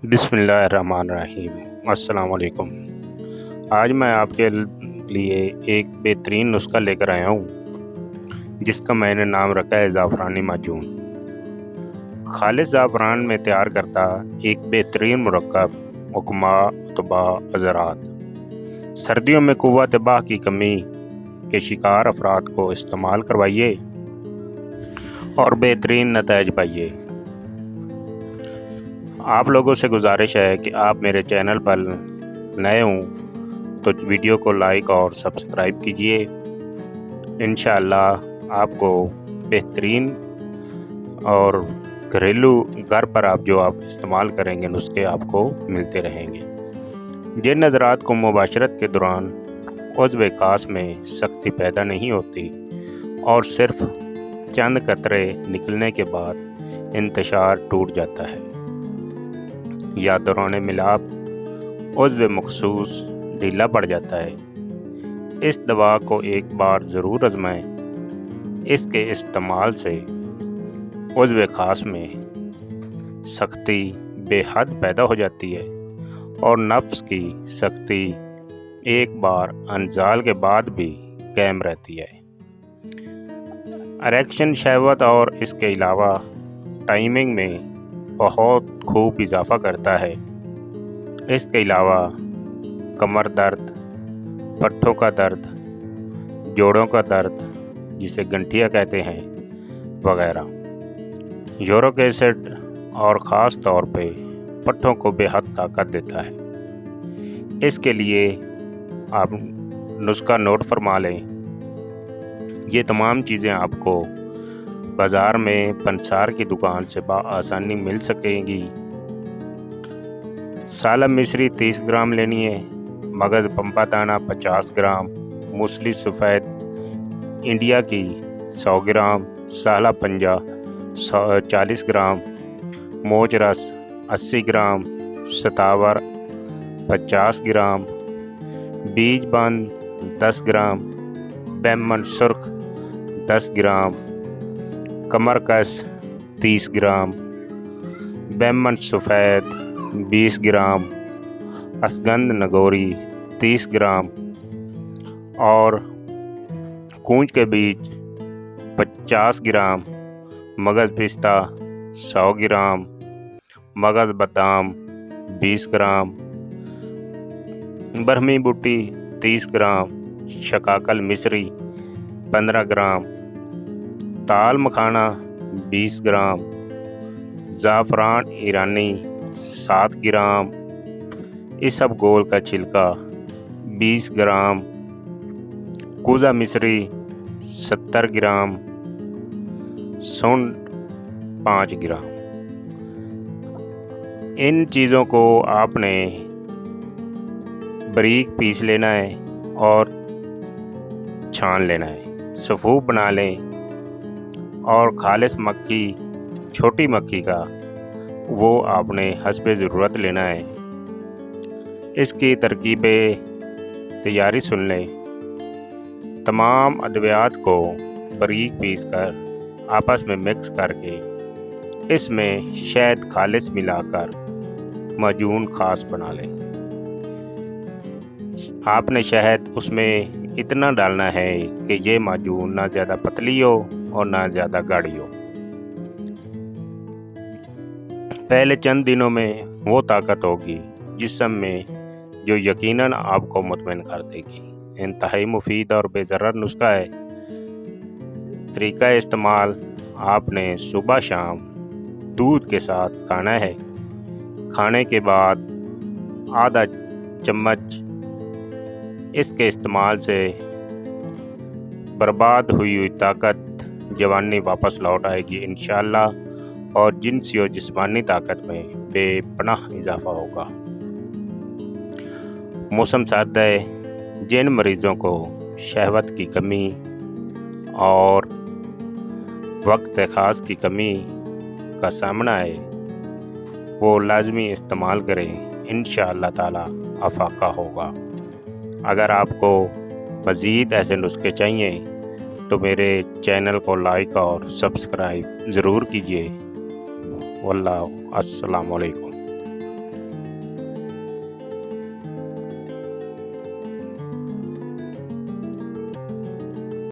بسم اللہ الرحمن الرحیم۔ السلام علیکم۔ آج میں آپ کے لیے ایک بہترین نسخہ لے کر آیا ہوں جس کا میں نے نام رکھا ہے زعفرانی معجون۔ خالص زعفران میں تیار کرتا ایک بہترین مرکب حکما اتباع حضرات، سردیوں میں قوت باہ کی کمی کے شکار افراد کو استعمال کروائیے اور بہترین نتائج پائیے۔ آپ لوگوں سے گزارش ہے کہ آپ میرے چینل پر نئے ہوں تو ویڈیو کو لائک اور سبسکرائب کیجئے۔ انشاءاللہ آپ کو بہترین اور گھریلو گھر پر آپ استعمال کریں گے نسخے آپ کو ملتے رہیں گے۔ جن حضرات کو مباشرت کے دوران عضو خاص میں سختی پیدا نہیں ہوتی اور صرف چند قطرے نکلنے کے بعد انتشار ٹوٹ جاتا ہے یا دوران ملاپ عضو مخصوص ڈھیلا پڑ جاتا ہے، اس دوا کو ایک بار ضرور آزمائیں۔ اس کے استعمال سے عضو خاص میں سختی بے حد پیدا ہو جاتی ہے اور نفس کی سختی ایک بار انزال کے بعد بھی قائم رہتی ہے۔ اریکشن شہوت اور اس کے علاوہ ٹائمنگ میں بہت خوب اضافہ کرتا ہے۔ اس کے علاوہ کمر درد، پٹھوں کا درد، جوڑوں کا درد جسے گنٹھیا کہتے ہیں وغیرہ، یورک ایسڈ اور خاص طور پہ پٹھوں کو بے حد طاقت دیتا ہے۔ اس کے لیے آپ نسخہ نوٹ فرما لیں۔ یہ تمام چیزیں آپ کو بازار میں پنسار کی دکان سے بآسانی مل سکیں گی۔ سالم مصری 30 گرام لینی ہے، مغز پمپا دانہ 50 گرام، موسلی سفید انڈیا کی 100 گرام، سالہ پنجہ 40 گرام، موچ رس 80 گرام، ستاور 50 گرام، بیج بند 10 گرام، بیمن سرخ 10 گرام، کمر کس 30 گرام، بیمن سفید 20 گرام، اسگند نگوری 30 گرام اور کونچ کے بیج 50 گرام، مغز پستہ 100 گرام، مغز بادام 20 گرام، برہمی بوٹی 30 گرام، شکاکل مصری 15 گرام، تال مکھانا 20 گرام، زعفران ایرانی 7 گرام، اسب گول کا چھلکا 20 گرام، کوزہ مصری 70 گرام، سونڈ 5 گرام۔ ان چیزوں کو آپ نے باریک پیس لینا ہے اور چھان لینا ہے، سفوف بنا لیں اور خالص مکھی چھوٹی مکھی کا وہ آپ نے حسب ضرورت لینا ہے۔ اس کی ترکیب تیاری سن لیں۔ تمام ادویات کو باریک پیس کر آپس میں مکس کر کے اس میں شہد خالص ملا کر معجون خاص بنا لیں۔ آپ نے شہد اس میں اتنا ڈالنا ہے کہ یہ معجون نہ زیادہ پتلی ہو اور نہ زیادہ گاڑھی ہو۔ پہلے چند دنوں میں وہ طاقت ہوگی جسم میں جو یقیناً آپ کو مطمئن کر دے گی۔ انتہائی مفید اور بے ضرر نسخہ ہے۔ طریقہ استعمال: آپ نے صبح شام دودھ کے ساتھ کھانا ہے۔ کھانے کے بعد آدھا چمچ اس کے استعمال سے برباد ہوئی طاقت جوانی واپس لوٹ آئے گی انشاءاللہ، اور جنسی و جسمانی طاقت میں بے پناہ اضافہ ہوگا۔ موسم سرد ہے، جن مریضوں کو شہوت کی کمی اور وقت خاص کی کمی کا سامنا ہے وہ لازمی استعمال کریں، انشاءاللہ تعالی افاقہ ہوگا۔ اگر آپ کو مزید ایسے نسخے چاہیے تو میرے چینل کو لائک اور سبسکرائب ضرور کیجیے۔ واللہ السلام علیکم۔